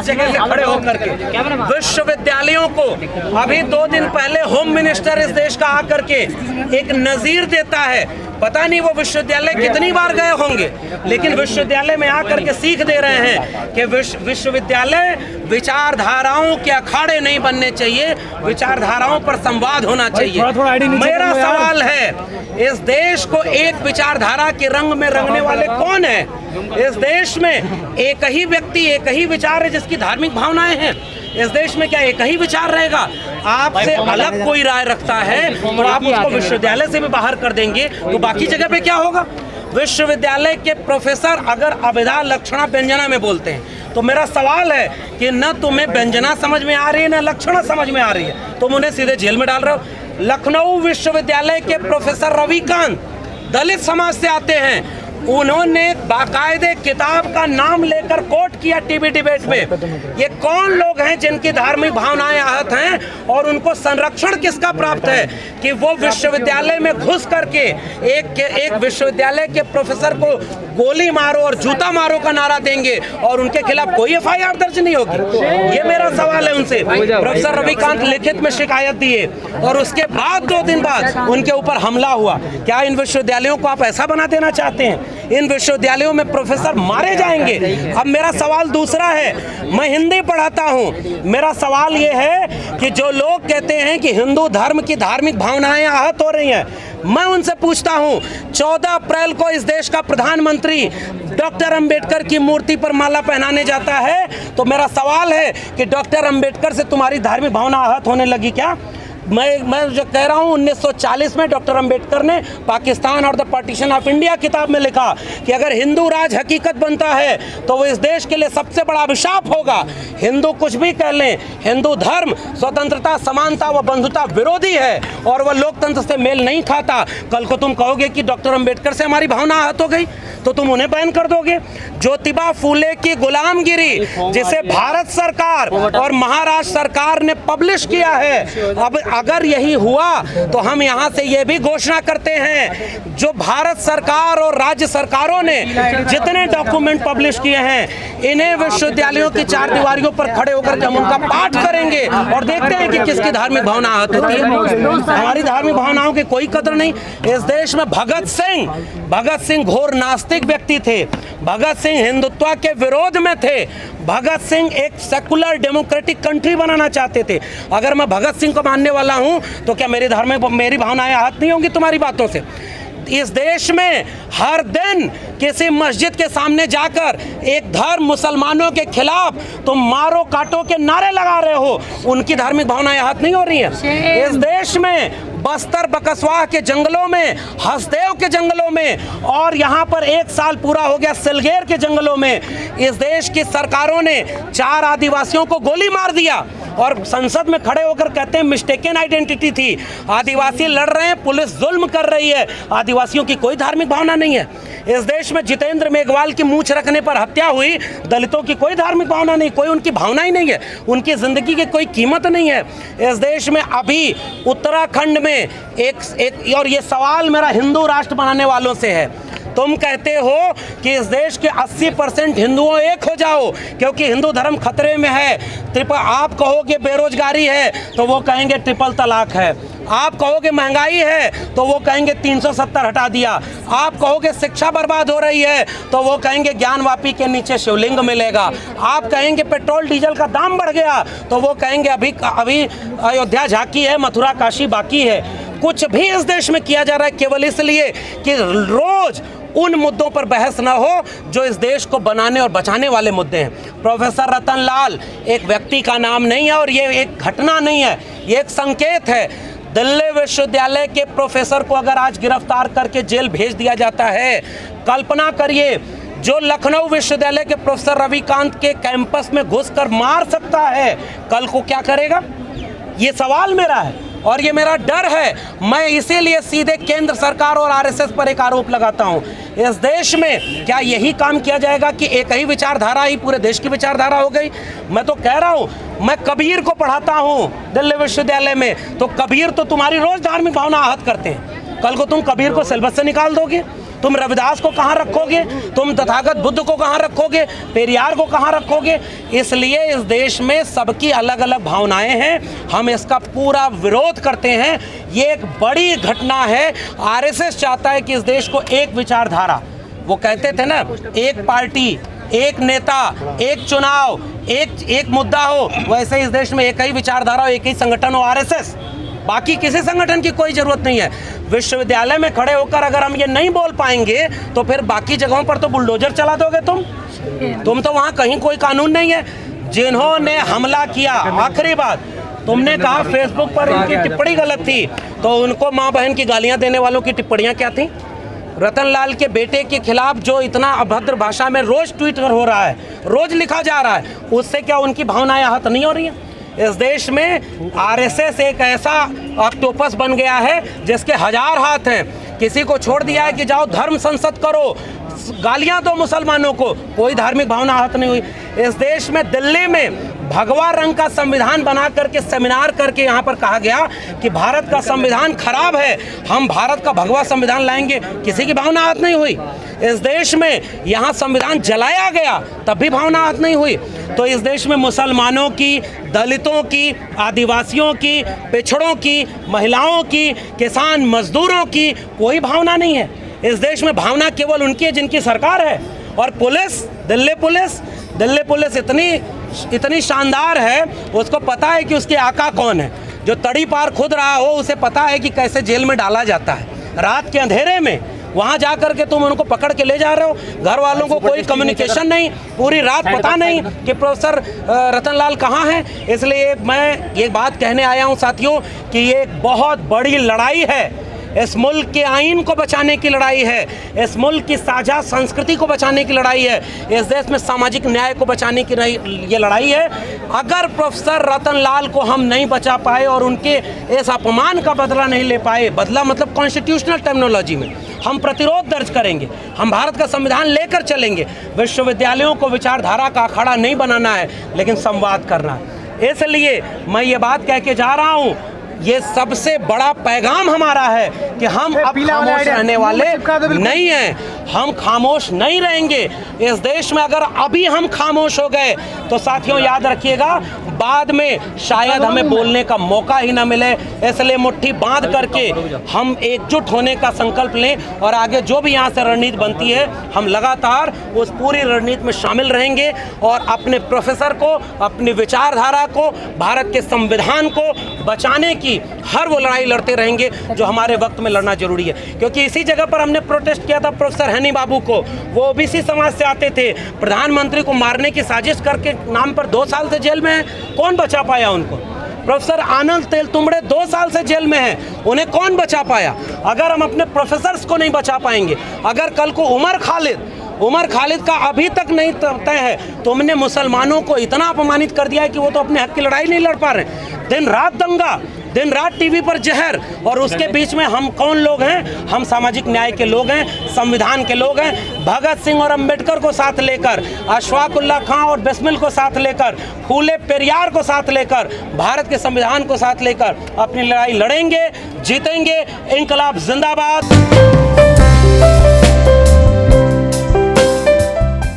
इस जगह से खड़े होकर के विश्वविद्यालयों को अभी 2 दिन पहले होम मिनिस्टर इस देश का आकर के एक नजीर देता है। पता नहीं वो विश्वविद्यालय कितनी बार गए होंगे, लेकिन विश्वविद्यालय में आकर के सीख दे रहे हैं कि विश्वविद्यालय विचारधाराओं के अखाड़े नहीं बनने चाहिए, विचारधाराओं पर संवाद होना चाहिए। मेरा सवाल है, इस देश को एक विचारधारा के रंग में रंगने वाले कौन है? इस देश में एक ही व्यक्ति, एक ही विचार है जिसकी धार्मिक भावनाएं हैं। इस देश में क्या एक ही विचार रहेगा? आपसे अलग कोई राय रखता है तो आप उसको विश्वविद्यालय से भी बाहर कर देंगे, तो बाकी जगह पे क्या होगा? विश्वविद्यालय के प्रोफेसर अगर अभिधा लक्षणा व्यंजना में बोलते हैं तो मेरा सवाल है कि न तुम्हें व्यंजना समझ में आ रही है, न लक्षणा समझ में आ रही है, तुम उन्हें सीधे जेल में डाल रहे हो। लखनऊ विश्वविद्यालय के प्रोफेसर रविकांत दलित समाज से आते हैं, उन्होंने बाकायदे किताब का नाम लेकर कोट किया टीवी डिबेट में। ये कौन लोग हैं जिनकी धार्मिक भावनाएं आहत हैं और उनको संरक्षण किसका प्राप्त है कि वो विश्वविद्यालय में घुस करके एक विश्वविद्यालय के प्रोफेसर को गोली मारो और जूता मारो का नारा देंगे और उनके खिलाफ कोई FIR दर्ज नहीं होगी? ये मेरा सवाल है उनसे। प्रोफेसर रविकांत लिखित में शिकायत दिए और उसके बाद 2 दिन बाद उनके ऊपर हमला हुआ। क्या इन विश्वविद्यालयों को आप ऐसा बना देना चाहते हैं? इन विश्वविद्यालयों में प्रोफेसर मारे जाएंगे? अब मेरा सवाल दूसरा है, मैं हिंदी पढ़ाता हूं, मेरा सवाल ये है कि जो लोग कहते हैं कि हिंदू धर्म की धार्मिक भावनाएं आहत हो रही हैं, मैं उनसे पूछता हूं, 14 अप्रैल को इस देश का प्रधानमंत्री डॉक्टर अंबेडकर की मूर्ति पर माला पहनाने जाता है, तो मेरा सवाल है कि डॉक्टर अंबेडकर से तुम्हारी धार्मिक भावना आहत होने लगी क्या? मैं जो कह रहा हूँ, 1940 में डॉक्टर अंबेडकर ने पाकिस्तान और द पार्टीशन ऑफ इंडिया किताब में लिखा कि अगर हिंदू राज हकीकत बनता है तो वो इस देश के लिए सबसे बड़ा अभिशाप होगा। हिंदू कुछ भी कह लें, हिंदू धर्म स्वतंत्रता, समानता व बंधुता विरोधी है और वह लोकतंत्र से मेल नहीं खाता। कल को तुम कहोगे कि डॉक्टर अंबेडकर से हमारी भावना आहत हो गई तो तुम उन्हें बैन कर दोगे। ज्योतिबा फूले की गुलामगिरी, जिसे भारत सरकार और महाराष्ट्र सरकार ने पब्लिश किया है, अब अगर यही हुआ तो हम यहाँ से ये भी घोषणा करते हैं, जो भारत सरकार और राज्य सरकारों ने जितने डॉक्यूमेंट पब्लिश किए हैं, इन्हें विश्वविद्यालयों की 4 दीवारियों पर खड़े होकर के हम उनका पाठ करेंगे और देखते हैं कि किसकी धार्मिक भावना आहत होती है। हमारी धार्मिक भावनाओं की कोई कदर नहीं। इस देश में भगत सिंह घोर नास्तिक व्यक्ति थे। भगत सिंह हिंदुत्व के विरोध में थे। भगत सिंह एक सेकुलर डेमोक्रेटिक कंट्री बनाना चाहते थे। अगर मैं भगत सिंह को मानने वाला हूं तो क्या मेरी भावनाएं आहत नहीं होंगी तुम्हारी बातों से? इस देश में हर दिन किसी मस्जिद के सामने जाकर एक धर्म मुसलमानों के खिलाफ तुम मारो काटो के नारे लगा रहे हो, उनकी धार्मिक भावनाएं आहत नहीं हो रही हैं? इस देश में बस्तर बकसवाह के जंगलों में, हसदेव के जंगलों में और यहाँ पर 1 साल पूरा हो गया सिलगेर के जंगलों में, इस देश की सरकारों ने 4 आदिवासियों को गोली मार दिया और संसद में खड़े होकर कहते हैं मिस्टेकन आइडेंटिटी थी, आदिवासी लड़ रहे हैं, पुलिस जुल्म कर रही है, आदिवासियों की कोई धार्मिक भावना नहीं है। इस देश में जितेंद्र मेघवाल की मूंछ रखने पर हत्या हुई, दलितों की कोई धार्मिक भावना नहीं, कोई उनकी भावना ही नहीं है, उनकी जिंदगी की कोई कीमत नहीं है। इस देश में अभी उत्तराखंड में एक और ये सवाल मेरा हिंदू राष्ट्र बनाने वालों से है, तुम कहते हो कि इस देश के 80% हिंदुओं एक हो जाओ क्योंकि हिंदू धर्म खतरे में है। आप कहोगे बेरोजगारी है तो वो कहेंगे ट्रिपल तलाक है, आप कहोगे महंगाई है तो वो कहेंगे 370 हटा दिया, आप कहोगे शिक्षा बर्बाद हो रही है तो वो कहेंगे ज्ञानवापी के नीचे शिवलिंग मिलेगा, आप कहेंगे पेट्रोल डीजल का दाम बढ़ गया तो वो कहेंगे अभी अयोध्या झांकी है, मथुरा काशी बाकी है। कुछ भी इस देश में किया जा रहा है केवल इसलिए कि रोज उन मुद्दों पर बहस ना हो जो इस देश को बनाने और बचाने वाले मुद्दे हैं। प्रोफेसर रतन लाल एक व्यक्ति का नाम नहीं है और ये एक घटना नहीं है, ये एक संकेत है। दिल्ली विश्वविद्यालय के प्रोफेसर को अगर आज गिरफ्तार करके जेल भेज दिया जाता है, कल्पना करिए जो लखनऊ विश्वविद्यालय के प्रोफेसर रविकांत के कैंपस में घुसकर मार सकता है, कल को क्या करेगा? ये सवाल मेरा है और ये मेरा डर है। मैं इसीलिए सीधे केंद्र सरकार और आरएसएस पर एक आरोप लगाता हूं, इस देश में क्या यही काम किया जाएगा कि एक ही विचारधारा ही पूरे देश की विचारधारा हो गई? मैं तो कह रहा हूं, मैं कबीर को पढ़ाता हूं दिल्ली विश्वविद्यालय में, तो कबीर तो तुम्हारी रोज धार्मिक भावना आहत करते हैं, कल को तुम कबीर को सिलेबस से निकाल दोगे, तुम रविदास को कहाँ रखोगे? तुम तथागत बुद्ध को कहाँ रखोगे? पेरियार को कहाँ रखोगे? इसलिए इस देश में सबकी अलग अलग भावनाएं हैं, हम इसका पूरा विरोध करते हैं। ये एक बड़ी घटना है। आरएसएस चाहता है कि इस देश को एक विचारधारा, वो कहते थे ना, एक पार्टी, एक नेता, एक चुनाव, एक मुद्दा हो, वैसे इस देश में एक ही विचारधारा हो, एक ही संगठन हो, आरएसएस। बाकी किसी संगठन की कोई जरूरत नहीं है। विश्वविद्यालय में खड़े होकर अगर हम ये नहीं बोल पाएंगे तो फिर बाकी जगहों पर तो बुलडोजर चला दोगे तुम तो वहाँ कहीं कोई कानून नहीं है। जिन्होंने हमला किया, आखिरी बात, तुमने कहा फेसबुक पर उनकी टिप्पणी गलत थी, तो उनको माँ बहन की गालियाँ देने वालों की टिप्पणियाँ क्या थी? रतनलाल के बेटे के खिलाफ जो इतना अभद्र भाषा में रोज ट्वीट हो रहा है, रोज लिखा जा रहा है, उससे क्या उनकी भावनाएं आहत नहीं हो रही हैं? इस देश में आरएसएस एक ऐसा ऑक्टोपस बन गया है जिसके 1000 हाथ हैं। किसी को छोड़ दिया है कि जाओ धर्म संसद करो, गालियां दो मुसलमानों को, कोई धार्मिक भावना आहत नहीं हुई। इस देश में दिल्ली में भगवा रंग का संविधान बना करके सेमिनार करके यहाँ पर कहा गया कि भारत का संविधान खराब है, हम भारत का भगवा संविधान लाएंगे, किसी की भावना आहत नहीं हुई। इस देश में यहाँ संविधान जलाया गया, तब भी भावना आहत नहीं हुई। तो इस देश में मुसलमानों की, दलितों की, आदिवासियों की, पिछड़ों की, महिलाओं की, किसान मजदूरों की कोई भावना नहीं है। इस देश में भावना केवल उनकी है जिनकी सरकार है। और पुलिस, दिल्ली पुलिस इतनी शानदार है, उसको पता है कि उसके आका कौन है। जो तड़ी पार खुद रहा हो उसे पता है कि कैसे जेल में डाला जाता है। रात के अंधेरे में वहाँ जा कर के तुम उनको पकड़ के ले जा रहे हो। घर वालों को कोई कम्युनिकेशन नहीं, पूरी रात पता नहीं कि प्रोफेसर रतनलाल कहाँ हैं। इसलिए मैं ये बात कहने आया हूँ साथियों कि ये एक बहुत बड़ी लड़ाई है। इस मुल्क के आइन को बचाने की लड़ाई है, इस मुल्क की साझा संस्कृति को बचाने की लड़ाई है, इस देश में सामाजिक न्याय को बचाने की ये लड़ाई है। अगर प्रोफेसर रतनलाल को हम नहीं बचा पाए और उनके इस अपमान का बदला नहीं ले पाए, बदला मतलब कॉन्स्टिट्यूशनल टर्मिनोलॉजी में, हम प्रतिरोध दर्ज करेंगे, हम भारत का संविधान लेकर चलेंगे। विश्वविद्यालयों को विचारधारा का अखाड़ा नहीं बनाना है, लेकिन संवाद करना है। इसलिए मैं ये बात कह के जा रहा हूँ, ये सबसे बड़ा पैगाम हमारा है कि हम अब खामोश रहने वाले नहीं हैं, हम खामोश नहीं रहेंगे। इस देश में अगर अभी हम खामोश हो गए तो साथियों याद रखिएगा, बाद में शायद हमें बोलने का मौका ही ना मिले। इसलिए मुट्ठी बांध करके हम एकजुट होने का संकल्प लें और आगे जो भी यहाँ से रणनीति बनती है, हम लगातार उस पूरी रणनीति में शामिल रहेंगे और अपने प्रोफेसर को, अपनी विचारधारा को, भारत के संविधान को बचाने की हर वो लड़ाई लड़ते रहेंगे जो हमारे वक्त में लड़ना जरूरी है। क्योंकि इसी जगह पर हमने प्रोटेस्ट किया था प्रोफेसर हनी बाबू को, वो ओबीसी समाज से आते थे, प्रधानमंत्री को मारने की साजिश करके नाम पर 2 साल से जेल में है, कौन बचा पाया उनको? प्रोफेसर आनंद तेलतुंबड़े 2 साल से जेल में हैं, उन्हें कौन बचा पाया? अगर हम अपने प्रोफेसर्स को नहीं बचा पाएंगे, अगर कल को उमर खालिद का अभी तक नहीं तय है, तो हमने मुसलमानों को इतना अपमानित कर दिया है कि वो तो अपने हक की लड़ाई नहीं लड़ पा रहे। दिन रात दंगा, दिन रात टीवी पर जहर, और उसके बीच में हम कौन लोग हैं? हम सामाजिक न्याय के लोग हैं, संविधान के लोग हैं। भगत सिंह और अंबेडकर को साथ लेकर, अशफाकुल्लाह खां और बिस्मिल को साथ लेकर, फूले पेरियार को साथ लेकर, भारत के संविधान को साथ लेकर अपनी लड़ाई लड़ेंगे, जीतेंगे। इंकलाब जिंदाबाद।